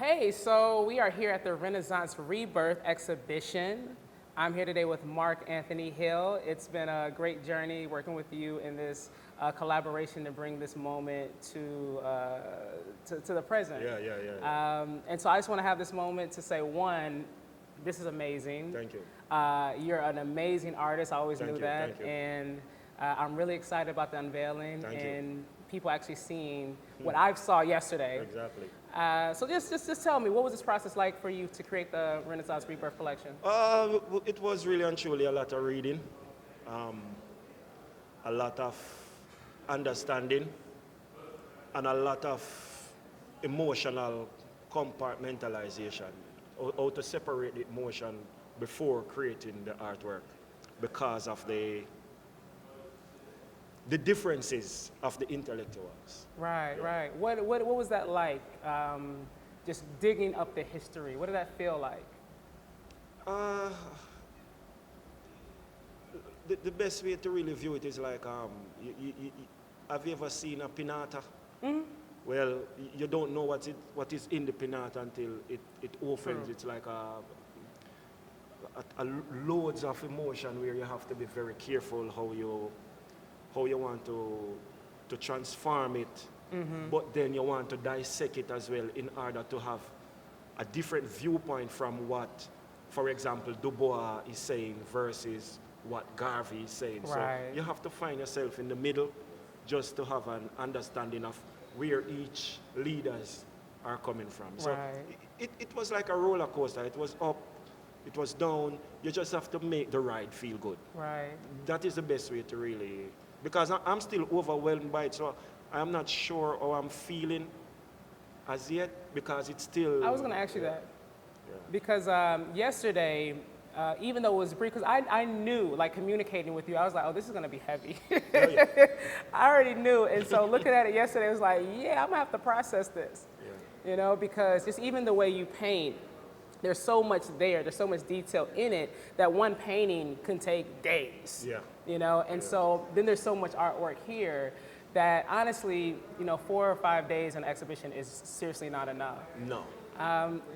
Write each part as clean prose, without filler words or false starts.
Hey, so we are here at the Renaissance Rebirth exhibition. I'm here today with Mark Anthony Hill. It's been a great journey working with you in this collaboration to bring this moment to the present. Yeah. And so I just want to have this moment to say, one, this is amazing. Thank you. You're an amazing artist. I always knew that. Thank you. And I'm really excited about the unveiling Thank you. and people actually seeing what I saw yesterday. Exactly. So just tell me, what was this process like for you to create the Renaissance Rebirth collection? It was really and truly a lot of reading, a lot of understanding, and a lot of emotional compartmentalization, how to separate the emotion before creating the artwork because of the differences of the intellectuals. Right. What was that like? Just digging up the history. What did that feel like? The best way to really view it is like, have you ever seen a pinata? Mm-hmm. Well, you don't know what is in the pinata until it opens. It's like a loads of emotion where you have to be very careful how you want to transform it, but then you want to dissect it as well in order to have a different viewpoint from what, for example, Du Bois is saying versus what Garvey is saying. Right. So you have to find yourself in the middle just to have an understanding of where each leaders are coming from. So it was like a roller coaster. It was up, it was down. You just have to make the ride feel good. Right. That is the best way to really, because I'm still overwhelmed by it, so I'm not sure how I'm feeling as yet, because it's still... I was going to ask you that. Yeah. Because yesterday, even though it was brief, because I knew, like communicating with you, I was like, oh, this is going to be heavy. Oh, yeah. I already knew. And so looking at it yesterday, it was like, yeah, I'm going to have to process this. Yeah. You know, because just even the way you paint, there's so much there, there's so much detail in it that one painting can take days. Yeah. You know, and so then there's so much artwork here that honestly, 4 or 5 days in an exhibition is seriously not enough. No.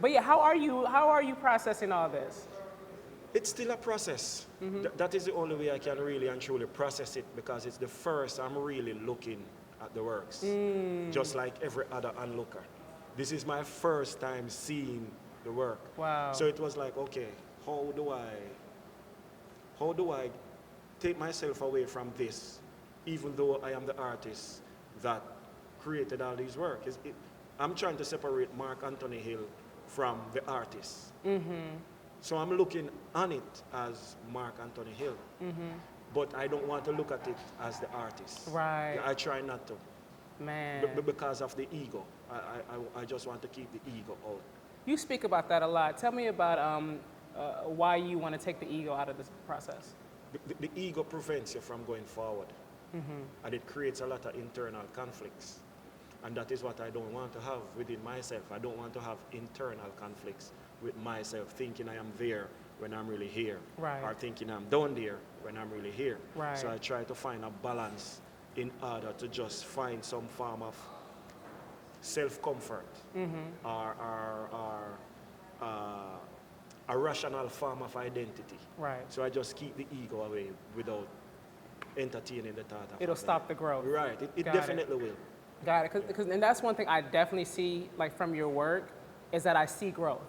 But yeah, how are you processing all this? It's still a process. That is the only way I can really and truly process it, because it's the first I'm really looking at the works, just like every other onlooker. This is my first time seeing the work. Wow. So it was like, okay, how do I take myself away from this, even though I am the artist that created all these works? I'm trying to separate Mark Anthony Hill from the artist. So I'm looking on it as Mark Anthony Hill, but I don't want to look at it as the artist. Right. I try not to. Man. Because of the ego. I just want to keep the ego out. You speak about that a lot. Tell me about why you want to take the ego out of this process. The ego prevents you from going forward, and it creates a lot of internal conflicts, and that is what I don't want to have within myself. I don't want to have internal conflicts with myself, thinking I am there when I'm really here, or thinking I'm down there when I'm really here. So I try to find a balance in order to just find some form of self-comfort, or a rational form of identity. So I just keep the ego away without entertaining the thought of It'll stop the growth. Right, it definitely will. Got it, and that's one thing I definitely see, like from your work, is that I see growth.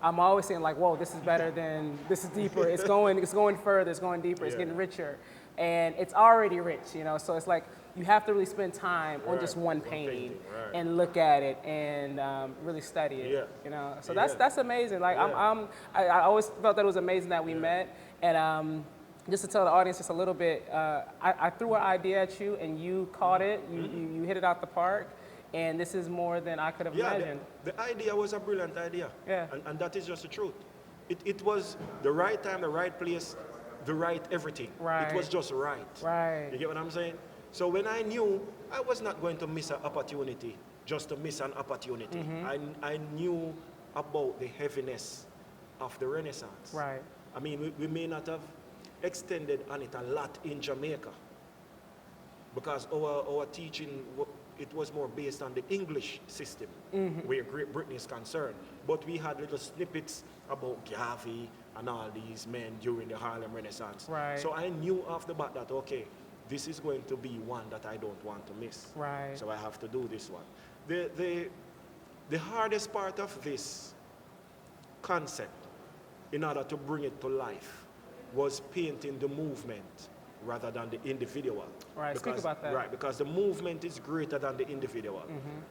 I'm always saying like, whoa, this is better than, this is deeper, it's going further, it's going deeper, it's getting richer. And it's already rich, so it's like, you have to really spend time on just one painting and look at it and really study it. So that's amazing. Like I always felt that it was amazing that we met. And just to tell the audience just a little bit, I threw an idea at you and you caught it. You hit it out the park. And this is more than I could have imagined. The idea was a brilliant idea. Yeah. And that is just the truth. It was the right time, the right place, the right everything. It was just right. You get what I'm saying? So when I knew I was not going to miss an opportunity just to miss an opportunity, I knew about the heaviness of the Renaissance. I mean, we may not have extended on it a lot in Jamaica, because our teaching it was more based on the English system where Great Britain is concerned. But we had little snippets about Garvey and all these men during the Harlem Renaissance. Right. So I knew off the bat that, okay, this is going to be one that I don't want to miss. Right. So I have to do this one. The hardest part of this concept, in order to bring it to life, was painting the movement rather than the individual. Right, speak about that. Right, because the movement is greater than the individual.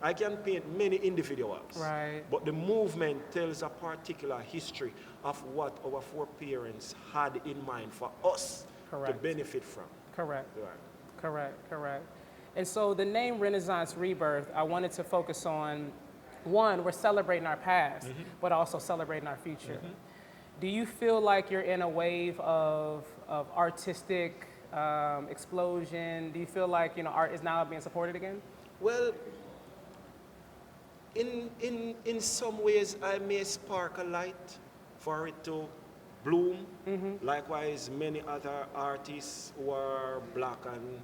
I can paint many individuals, Right. but the movement tells a particular history of what our foreparents had in mind for us to Correct. benefit from. Correct. Right. Correct. And so the name Renaissance Rebirth, I wanted to focus on, one, we're celebrating our past, but also celebrating our future. Do you feel like you're in a wave of artistic explosion? Do you feel like, you know, art is now being supported again? Well, in some ways, I may spark a light for it to bloom. Likewise, many other artists who are black and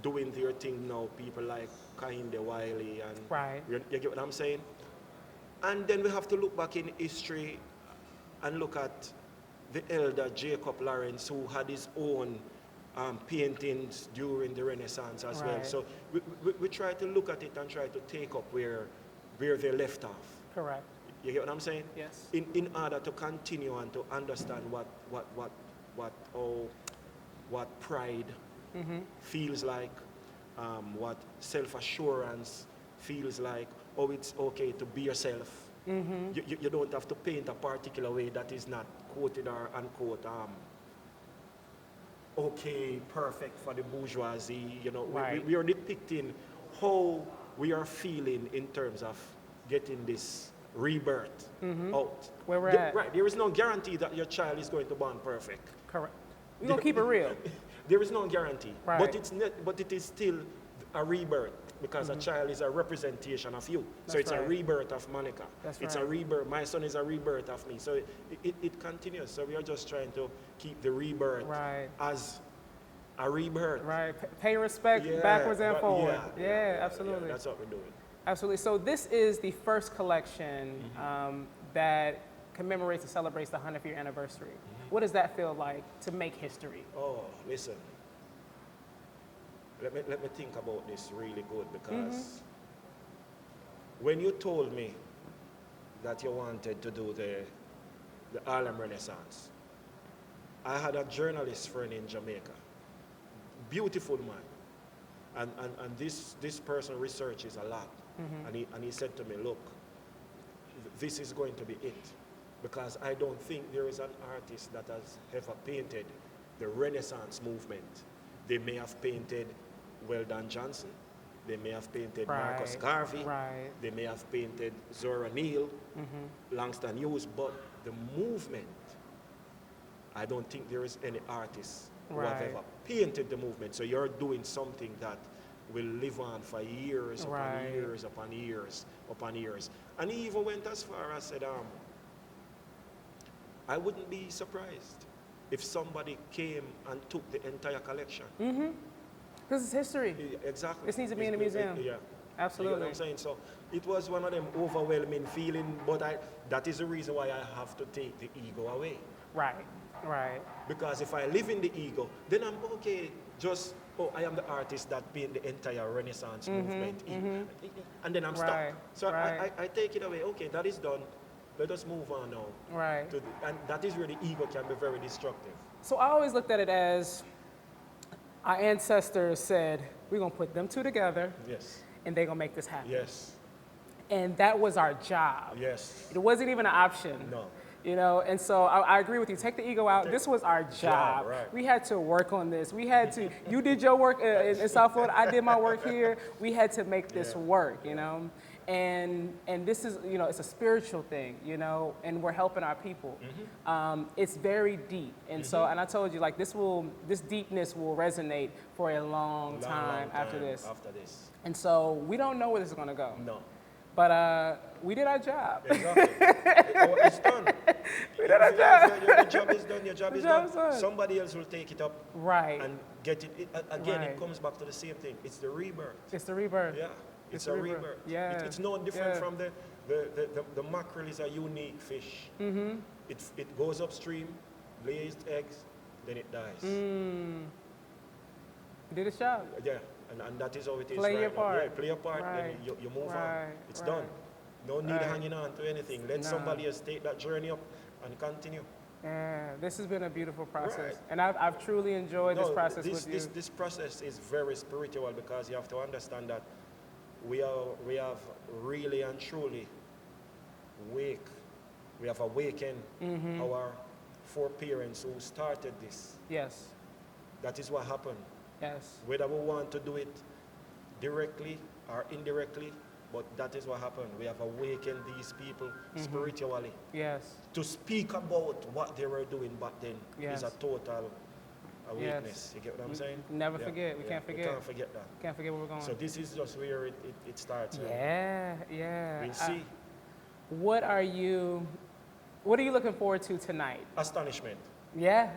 doing their thing now, people like Kehinde Wiley, and Right. you get what I'm saying? And then we have to look back in history and look at the elder Jacob Lawrence, who had his own paintings during the Renaissance as well. Right. So we try to look at it and try to take up where they left off. Correct. You get what I'm saying? Yes. In order to continue and to understand what pride feels like, what self-assurance feels like, oh, it's okay to be yourself. You don't have to paint a particular way that is not quoted or unquote okay, perfect for the bourgeoisie. You know, Right. we are depicting how we are feeling in terms of getting this rebirth out. Where we're at. Right, there is no guarantee that your child is going to born perfect. Correct. We're going to keep it real. There is no guarantee, Right. but it is still a rebirth, because a child is a representation of you. So That's it's a right. rebirth of Monica. That's It's right. a rebirth. My son is a rebirth of me. So it continues. So we are just trying to keep the rebirth Right. as a rebirth. Right. Pay respect Yeah, backwards and but forward. yeah, Yeah, absolutely. that's what we're doing. Absolutely. So this is the first collection that commemorates and celebrates the 100th year anniversary. What does that feel like to make history? Oh, listen. Let me think about this really good, because when you told me that you wanted to do the Harlem Renaissance, I had a journalist friend in Jamaica, beautiful man, and this person researches a lot, and he said to me, look, this is going to be it, because I don't think there is an artist that has ever painted the Renaissance movement. They may have painted Weldon Johnson, they may have painted Marcus Right, Garvey, right. they may have painted Zora Neale, Langston Hughes, but the movement, I don't think there is any artist who have Right. ever painted the movement. So you're doing something that will live on for years upon Right. years upon years upon years. And he even went as far as said, I wouldn't be surprised if somebody came and took the entire collection. This is history. Exactly. This needs to be in the museum. Yeah. You Absolutely. know what I'm saying? So it was one of them overwhelming feeling, but that is the reason why I have to take the ego away. Right. Because if I live in the ego, then I'm okay, just, I am the artist that paint the entire Renaissance movement. And then I'm stuck. Right, So right. I take it away. Okay, that is done. Let us move on now. Right. And that is where the ego can be very destructive. So I always looked at it as our ancestors said, we're going to put them two together Yes. and they're going to make this happen. Yes. And that was our job. Yes. It wasn't even an option. No. You know, and so I agree with you. Take the ego out. This was our job. right. We had to work on this. We had to, you did your work in South Florida, I did my work here. We had to make this work, you know. And this is, you know, it's a spiritual thing, you know, and we're helping our people. It's very deep. And so, and I told you, like, this deepness will resonate for a long time after this. After this. And so we don't know where this is going to go. No. But we did our job. Exactly. It's done. We did our job. Your job is done. Your job is job is done. done. Somebody else will take it up Right. and get it. Again, Right. it comes back to the same thing. It's the rebirth. It's the rebirth. Yeah, it's a rebirth. Yeah. It's no different Yeah. from the mackerel is a unique fish. Mm-hmm. It goes upstream, lays eggs, then it dies. Did its job. Yeah, and that is how it is. Play right your now. part. Yeah, play your part, Right. then you move on. Right. It's Right. done. No need Right. hanging on to anything. Let Nah. somebody else take that journey up and continue. Yeah, this has been a beautiful process. Right. And I've truly enjoyed this process with you. This process is very spiritual because you have to understand that we have really and truly we have awakened our foreparents who started this. Yes. That is what happened. Yes. Whether we want to do it directly or indirectly, but that is what happened. We have awakened these people spiritually. Yes. To speak about what they were doing back then Yes. is a total awakeness. You get what I'm saying? Never Yeah, forget. We yeah, can't forget. We can't forget that. Can't forget where we're going. So this is just where it starts. yeah, yeah. We'll see. What are you looking forward to tonight? Astonishment. Yeah.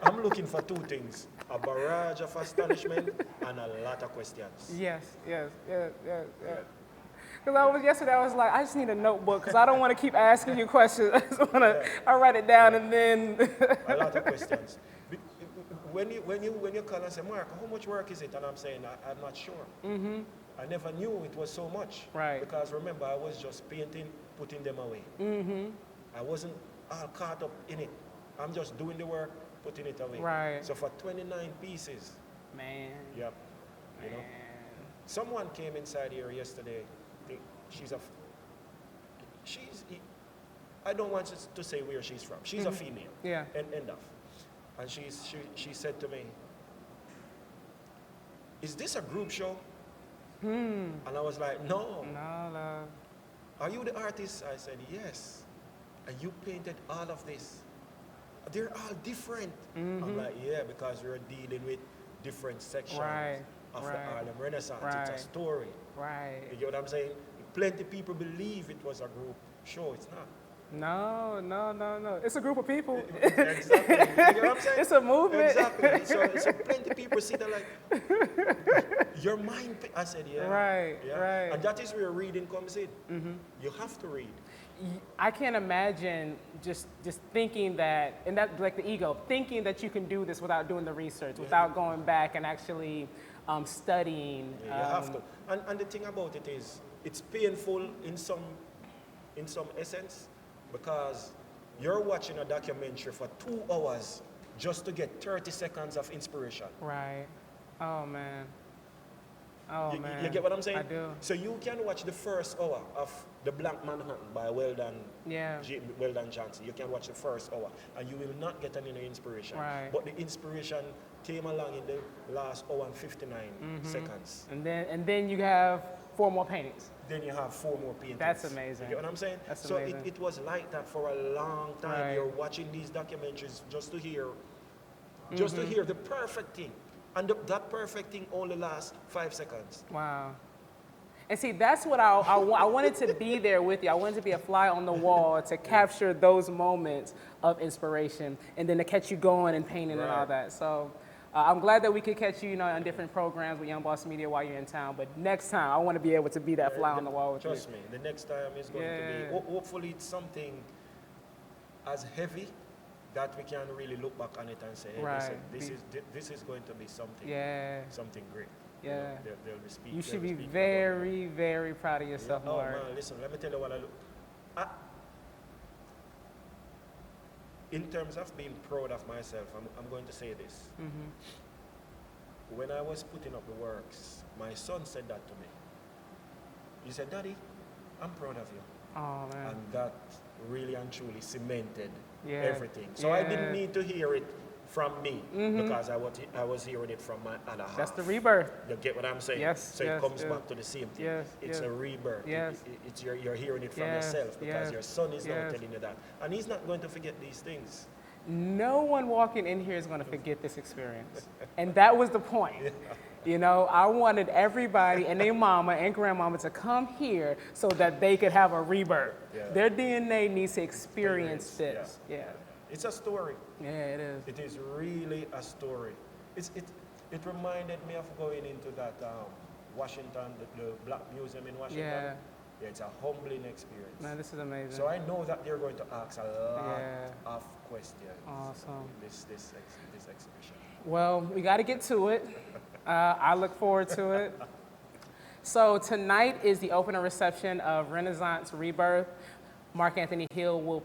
I'm looking for two things. A barrage of astonishment and a lot of questions. Yes. Because yesterday I was like, I just need a notebook because I don't want to keep asking you questions. I just want to, I write it down and then. A lot of questions. When you call and say, Mark, how much work is it? And I'm saying, I'm not sure. I never knew it was so much. Right. Because remember, I was just painting, putting them away. I wasn't all caught up in it. I'm just doing the work, putting it away. Right. So for 29 pieces, Man. yep. You know, someone came inside here yesterday. I don't want to say where she's from. She's a female. Yeah. End of. And she said to me, is this a group show? And I was like, no. No, love. Are you the artist? I said, yes. And you painted all of this. They're all different. I'm like, yeah, because we're dealing with different sections of the Harlem Renaissance. It's a story. Right. You get what I'm saying? Plenty of people believe it was a group show. It's not. No. It's a group of people. Exactly. You get what I'm saying? It's a movement. Exactly. So plenty of people see that like, your mind. I said, yeah. Right. And that is where reading comes in. You have to read. I can't imagine just thinking that, and that like the ego, thinking that you can do this without doing the research, without going back and actually studying. Yeah, you have to. And the thing about it is, it's painful in some essence, because you're watching a documentary for 2 hours just to get 30 seconds of inspiration. Right. Oh man. You get what I'm saying? I do. So you can watch the first hour of The Black Manhattan by Weldon Johnson. You can watch the first hour and you will not get any inspiration. Right. But the inspiration came along in the last hour and 59 seconds. And then you have 4 more paintings. Then you have 4 more paintings. That's amazing. You get what I'm saying? That's so amazing. it was like that for a long time. Right. You're watching these documentaries just to hear the perfect thing. And that perfect thing only lasts 5 seconds. Wow. And see, that's what I wanted to be there with you. I wanted to be a fly on the wall to capture those moments of inspiration and then to catch you going and painting and all that. So I'm glad that we could catch you, on different programs with Young Boss Media while you're in town. But next time, I want to be able to be that fly on the wall with you. Trust me, the next time is going to be, hopefully it's something as heavy that we can really look back on it and say, hey, listen, this is going to be something, something great. Yeah. They'll be speaking. You should be very, very proud of yourself, Mark. Man, listen, let me tell you what I look. In terms of being proud of myself, I'm going to say this. When I was putting up the works, my son said that to me. He said, Daddy, I'm proud of you. Oh, man. And that really and truly cemented everything. So I didn't need to hear it from me because I was hearing it from my other half. That's the rebirth. You get what I'm saying? Yes. So it comes back to the same thing. It's a rebirth. Yes. It's you're hearing it from yourself because your son is now telling you that. And he's not going to forget these things. No one walking in here is going to forget this experience. And that was the point. You know, I wanted everybody and their mama and grandmama to come here so that they could have a rebirth. Yeah. Their DNA needs to experience this. Yeah. It's a story. Yeah, it is. It is really a story. It reminded me of going into that Washington, the Black Museum in Washington. Yeah. Yeah, it's a humbling experience. Man, this is amazing. So I know that they're going to ask a lot Yeah. of questions. Awesome. This exhibition. Well, we got to get to it. I look forward to it. So tonight is the opening reception of Renaissance Rebirth. Mark Anthony Hill will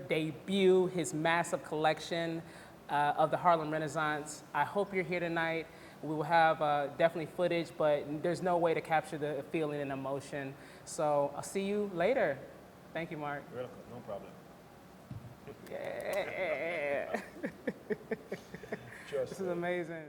debut his massive collection of the Harlem Renaissance. I hope you're here tonight. We will have definitely footage, but there's no way to capture the feeling and emotion. So I'll see you later. Thank you, Mark. Welcome, no problem. Yeah. Just This is amazing.